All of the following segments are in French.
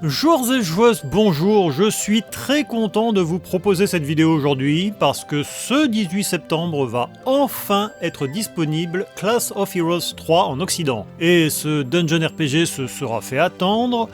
Joueurs et joueuses, bonjour, je suis très content de vous proposer cette vidéo aujourd'hui parce que ce 18 septembre va enfin être disponible Class of Heroes 3 en Occident. Et ce Dungeon RPG se sera fait attendre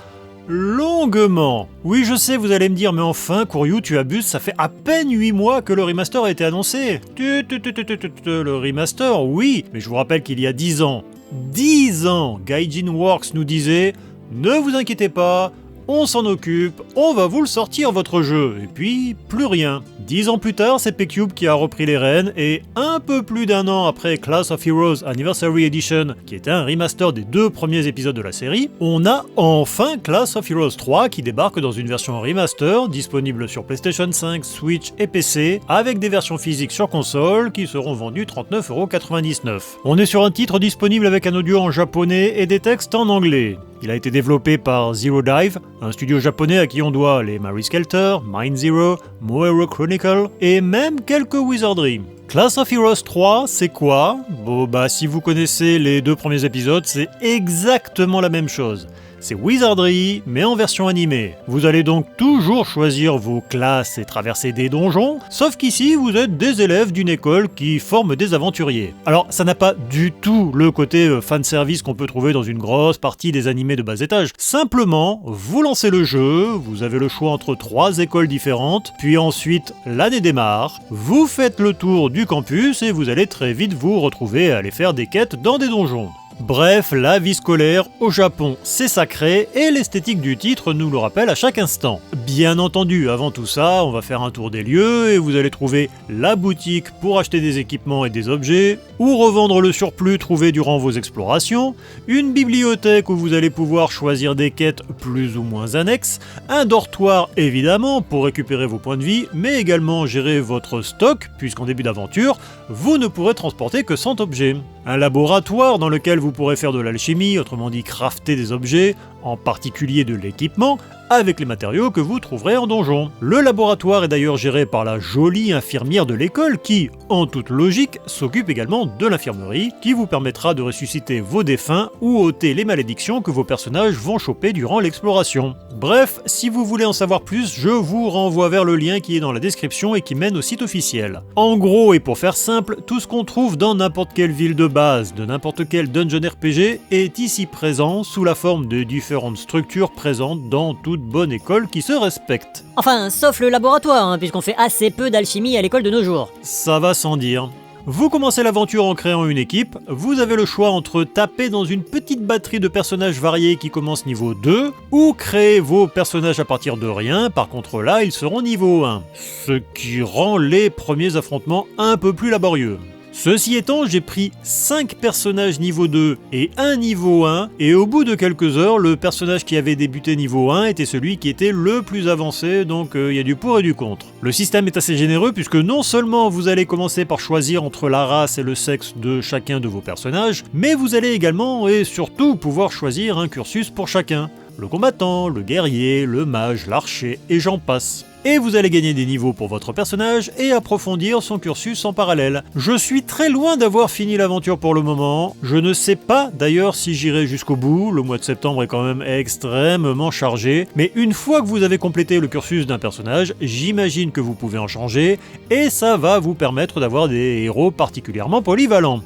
longuement. Oui, je sais, vous allez me dire, mais enfin, Courriou, tu abuses, ça fait à peine 8 mois que le remaster a été annoncé. Le remaster, oui, mais je vous rappelle qu'il y a 10 ans, 10 ans, Gaijin Works nous disait « Ne vous inquiétez pas, on s'en occupe, on va vous le sortir votre jeu », et puis plus rien. 10 ans plus tard, c'est P-Cube qui a repris les rênes, et un peu plus d'un an après Class of Heroes Anniversary Edition, qui était un remaster des 2 premiers épisodes de la série, on a enfin Class of Heroes 3 qui débarque dans une version remaster, disponible sur PlayStation 5, Switch et PC, avec des versions physiques sur console qui seront vendues 39,99€. On est sur un titre disponible avec un audio en japonais et des textes en anglais. Il a été développé par Zero Dive, un studio japonais à qui on doit les Mary Skelter, Mind Zero, Moero Chronicle et même quelques wizardries. Class of Heroes 3, c'est quoi ? Bon si vous connaissez les 2 premiers épisodes, c'est exactement la même chose. C'est Wizardry, mais en version animée. Vous allez donc toujours choisir vos classes et traverser des donjons, sauf qu'ici vous êtes des élèves d'une école qui forme des aventuriers. Alors ça n'a pas du tout le côté fanservice qu'on peut trouver dans une grosse partie des animés de bas étage. Simplement, vous lancez le jeu, vous avez le choix entre 3 écoles différentes, puis ensuite l'année démarre, vous faites le tour du campus et vous allez très vite vous retrouver à aller faire des quêtes dans des donjons. Bref, la vie scolaire au Japon, c'est sacré et l'esthétique du titre nous le rappelle à chaque instant. Bien entendu, avant tout ça, on va faire un tour des lieux et vous allez trouver la boutique pour acheter des équipements et des objets, ou revendre le surplus trouvé durant vos explorations, une bibliothèque où vous allez pouvoir choisir des quêtes plus ou moins annexes, un dortoir évidemment pour récupérer vos points de vie, mais également gérer votre stock, puisqu'en début d'aventure, vous ne pourrez transporter que 100 objets. Un laboratoire dans lequel vous pourrez faire de l'alchimie, autrement dit crafter des objets, en particulier de l'équipement, avec les matériaux que vous trouverez en donjon. Le laboratoire est d'ailleurs géré par la jolie infirmière de l'école qui, en toute logique, s'occupe également de l'infirmerie, qui vous permettra de ressusciter vos défunts ou ôter les malédictions que vos personnages vont choper durant l'exploration. Bref, si vous voulez en savoir plus, je vous renvoie vers le lien qui est dans la description et qui mène au site officiel. En gros, et pour faire simple, tout ce qu'on trouve dans n'importe quelle ville de base, de n'importe quel dungeon RPG, est ici présent sous la forme de différentes structures présentes dans toute bonne école qui se respecte. Enfin, sauf le laboratoire, puisqu'on fait assez peu d'alchimie à l'école de nos jours. Ça va sans dire. Vous commencez l'aventure en créant une équipe, vous avez le choix entre taper dans une petite batterie de personnages variés qui commence niveau 2, ou créer vos personnages à partir de rien, par contre là ils seront niveau 1, ce qui rend les premiers affrontements un peu plus laborieux. Ceci étant, j'ai pris 5 personnages niveau 2 et un niveau 1, et au bout de quelques heures, le personnage qui avait débuté niveau 1 était celui qui était le plus avancé, donc il y a du pour et du contre. Le système est assez généreux puisque non seulement vous allez commencer par choisir entre la race et le sexe de chacun de vos personnages, mais vous allez également et surtout pouvoir choisir un cursus pour chacun. Le combattant, le guerrier, le mage, l'archer, et j'en passe. Et vous allez gagner des niveaux pour votre personnage et approfondir son cursus en parallèle. Je suis très loin d'avoir fini l'aventure pour le moment, je ne sais pas d'ailleurs si j'irai jusqu'au bout, le mois de septembre est quand même extrêmement chargé, mais une fois que vous avez complété le cursus d'un personnage, j'imagine que vous pouvez en changer, et ça va vous permettre d'avoir des héros particulièrement polyvalents.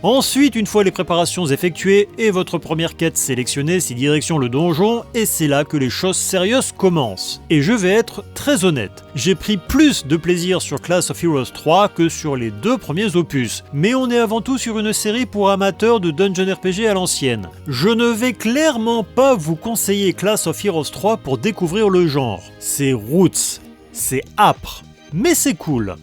Ensuite, une fois les préparations effectuées et votre première quête sélectionnée, c'est direction le donjon, et c'est là que les choses sérieuses commencent. Et je vais être très honnête, j'ai pris plus de plaisir sur Class of Heroes 3 que sur les 2 premiers opus, mais on est avant tout sur une série pour amateurs de Dungeon RPG à l'ancienne. Je ne vais clairement pas vous conseiller Class of Heroes 3 pour découvrir le genre. C'est roots, c'est âpre, mais c'est cool.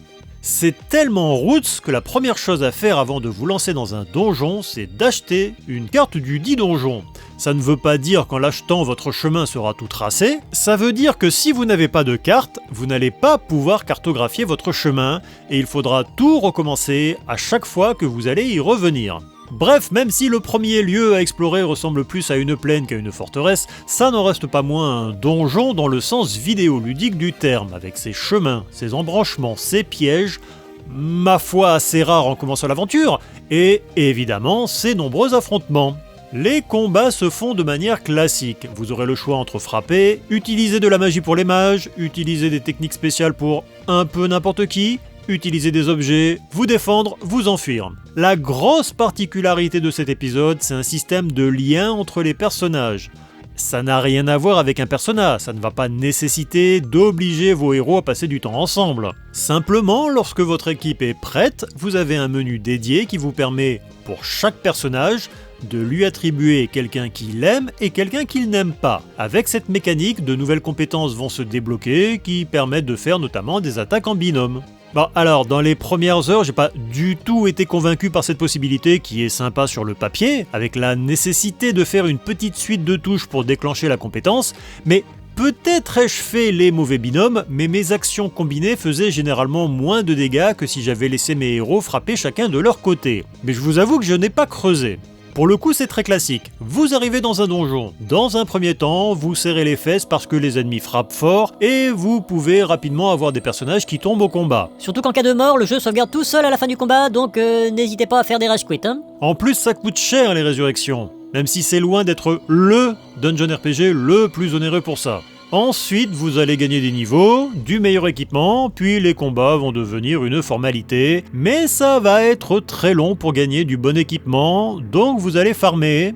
C'est tellement roots que la première chose à faire avant de vous lancer dans un donjon, c'est d'acheter une carte du dit donjon. Ça ne veut pas dire qu'en l'achetant votre chemin sera tout tracé, ça veut dire que si vous n'avez pas de carte, vous n'allez pas pouvoir cartographier votre chemin, et il faudra tout recommencer à chaque fois que vous allez y revenir. Bref, même si le premier lieu à explorer ressemble plus à une plaine qu'à une forteresse, ça n'en reste pas moins un donjon dans le sens vidéoludique du terme, avec ses chemins, ses embranchements, ses pièges, ma foi assez rares en commençant l'aventure, et évidemment ses nombreux affrontements. Les combats se font de manière classique. Vous aurez le choix entre frapper, utiliser de la magie pour les mages, utiliser des techniques spéciales pour un peu n'importe qui, utiliser des objets, vous défendre, vous enfuir. La grosse particularité de cet épisode, c'est un système de lien entre les personnages. Ça n'a rien à voir avec un persona, ça ne va pas nécessiter d'obliger vos héros à passer du temps ensemble. Simplement, lorsque votre équipe est prête, vous avez un menu dédié qui vous permet, pour chaque personnage, de lui attribuer quelqu'un qu'il aime et quelqu'un qu'il n'aime pas. Avec cette mécanique, de nouvelles compétences vont se débloquer qui permettent de faire notamment des attaques en binôme. Bon, alors, dans les premières heures, j'ai pas du tout été convaincu par cette possibilité qui est sympa sur le papier, avec la nécessité de faire une petite suite de touches pour déclencher la compétence, mais peut-être ai-je fait les mauvais binômes, mais mes actions combinées faisaient généralement moins de dégâts que si j'avais laissé mes héros frapper chacun de leur côté. Mais je vous avoue que je n'ai pas creusé. Pour le coup, c'est très classique. Vous arrivez dans un donjon. Dans un premier temps, vous serrez les fesses parce que les ennemis frappent fort et vous pouvez rapidement avoir des personnages qui tombent au combat. Surtout qu'en cas de mort, le jeu sauvegarde tout seul à la fin du combat, donc n'hésitez pas à faire des rage quits, hein. En plus, ça coûte cher les résurrections, même si c'est loin d'être le dungeon RPG le plus onéreux pour ça. Ensuite, vous allez gagner des niveaux, du meilleur équipement, puis les combats vont devenir une formalité, mais ça va être très long pour gagner du bon équipement, donc vous allez farmer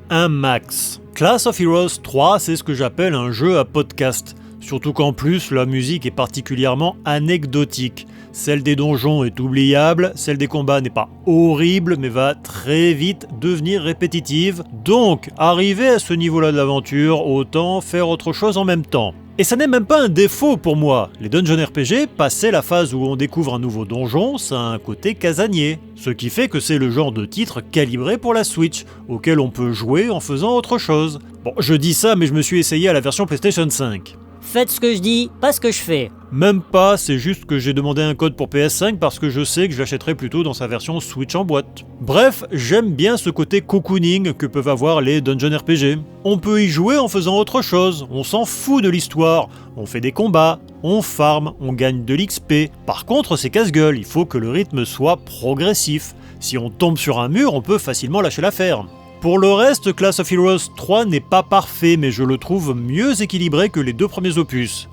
un max. Class of Heroes 3, c'est ce que j'appelle un jeu à podcast, surtout qu'en plus la musique est particulièrement anecdotique. Celle des donjons est oubliable, celle des combats n'est pas horrible mais va très vite devenir répétitive, donc arriver à ce niveau-là de l'aventure, autant faire autre chose en même temps. Et ça n'est même pas un défaut pour moi, les dungeon RPG, passé la phase où on découvre un nouveau donjon, ça a un côté casanier, ce qui fait que c'est le genre de titre calibré pour la Switch, auquel on peut jouer en faisant autre chose. Bon, je dis ça mais je me suis essayé à la version PlayStation 5. Faites ce que je dis, pas ce que je fais. Même pas, c'est juste que j'ai demandé un code pour PS5 parce que je sais que je l'achèterai plutôt dans sa version Switch en boîte. Bref, j'aime bien ce côté cocooning que peuvent avoir les dungeon RPG. On peut y jouer en faisant autre chose, on s'en fout de l'histoire, on fait des combats, on farm, on gagne de l'XP. Par contre, c'est casse-gueule, il faut que le rythme soit progressif. Si on tombe sur un mur, on peut facilement lâcher l'affaire. Pour le reste, Class of Heroes 3 n'est pas parfait, mais je le trouve mieux équilibré que les deux premiers opus.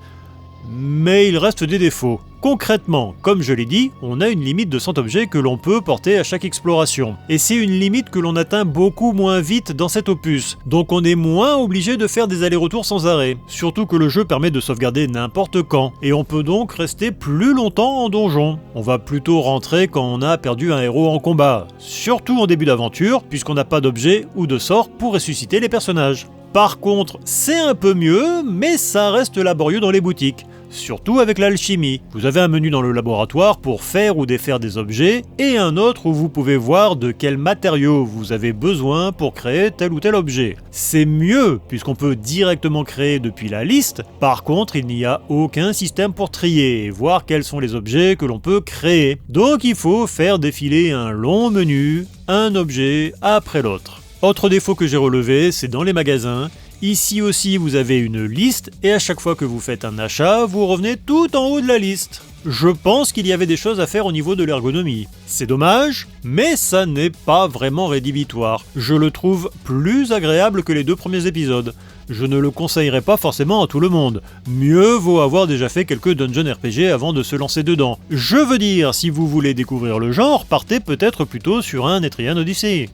Mais il reste des défauts. Concrètement, comme je l'ai dit, on a une limite de 100 objets que l'on peut porter à chaque exploration. Et c'est une limite que l'on atteint beaucoup moins vite dans cet opus, donc on est moins obligé de faire des allers-retours sans arrêt. Surtout que le jeu permet de sauvegarder n'importe quand, et on peut donc rester plus longtemps en donjon. On va plutôt rentrer quand on a perdu un héros en combat, surtout en début d'aventure, puisqu'on n'a pas d'objet ou de sort pour ressusciter les personnages. Par contre, c'est un peu mieux, mais ça reste laborieux dans les boutiques. Surtout avec l'alchimie. Vous avez un menu dans le laboratoire pour faire ou défaire des objets, et un autre où vous pouvez voir de quels matériaux vous avez besoin pour créer tel ou tel objet. C'est mieux, puisqu'on peut directement créer depuis la liste. Par contre, il n'y a aucun système pour trier et voir quels sont les objets que l'on peut créer. Donc il faut faire défiler un long menu, un objet après l'autre. Autre défaut que j'ai relevé, c'est dans les magasins. Ici aussi, vous avez une liste, et à chaque fois que vous faites un achat, vous revenez tout en haut de la liste. Je pense qu'il y avait des choses à faire au niveau de l'ergonomie. C'est dommage, mais ça n'est pas vraiment rédhibitoire. Je le trouve plus agréable que les deux premiers épisodes. Je ne le conseillerais pas forcément à tout le monde. Mieux vaut avoir déjà fait quelques dungeon RPG avant de se lancer dedans. Je veux dire, si vous voulez découvrir le genre, partez peut-être plutôt sur un Etrian Odyssey.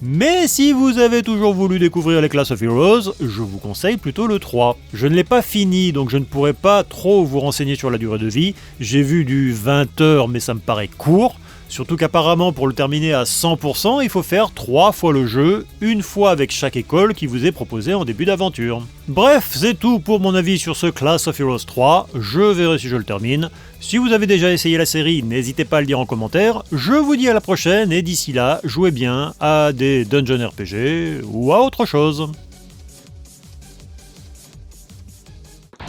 Mais si vous avez toujours voulu découvrir les Class of Heroes, je vous conseille plutôt le 3. Je ne l'ai pas fini, donc je ne pourrais pas trop vous renseigner sur la durée de vie. J'ai vu du 20 heures, mais ça me paraît court. Surtout qu'apparemment, pour le terminer à 100%, il faut faire 3 fois le jeu, une fois avec chaque école qui vous est proposée en début d'aventure. Bref, c'est tout pour mon avis sur ce Class of Heroes 3, je verrai si je le termine. Si vous avez déjà essayé la série, n'hésitez pas à le dire en commentaire. Je vous dis à la prochaine, et d'ici là, jouez bien à des dungeon RPG ou à autre chose.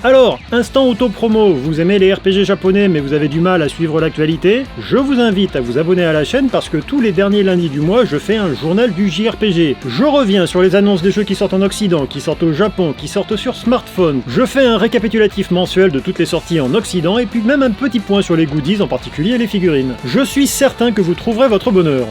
Alors, instant auto-promo, vous aimez les RPG japonais mais vous avez du mal à suivre l'actualité? Je vous invite à vous abonner à la chaîne parce que tous les derniers lundis du mois, je fais un journal du JRPG. Je reviens sur les annonces des jeux qui sortent en Occident, qui sortent au Japon, qui sortent sur smartphone. Je fais un récapitulatif mensuel de toutes les sorties en Occident et puis même un petit point sur les goodies, en particulier les figurines. Je suis certain que vous trouverez votre bonheur.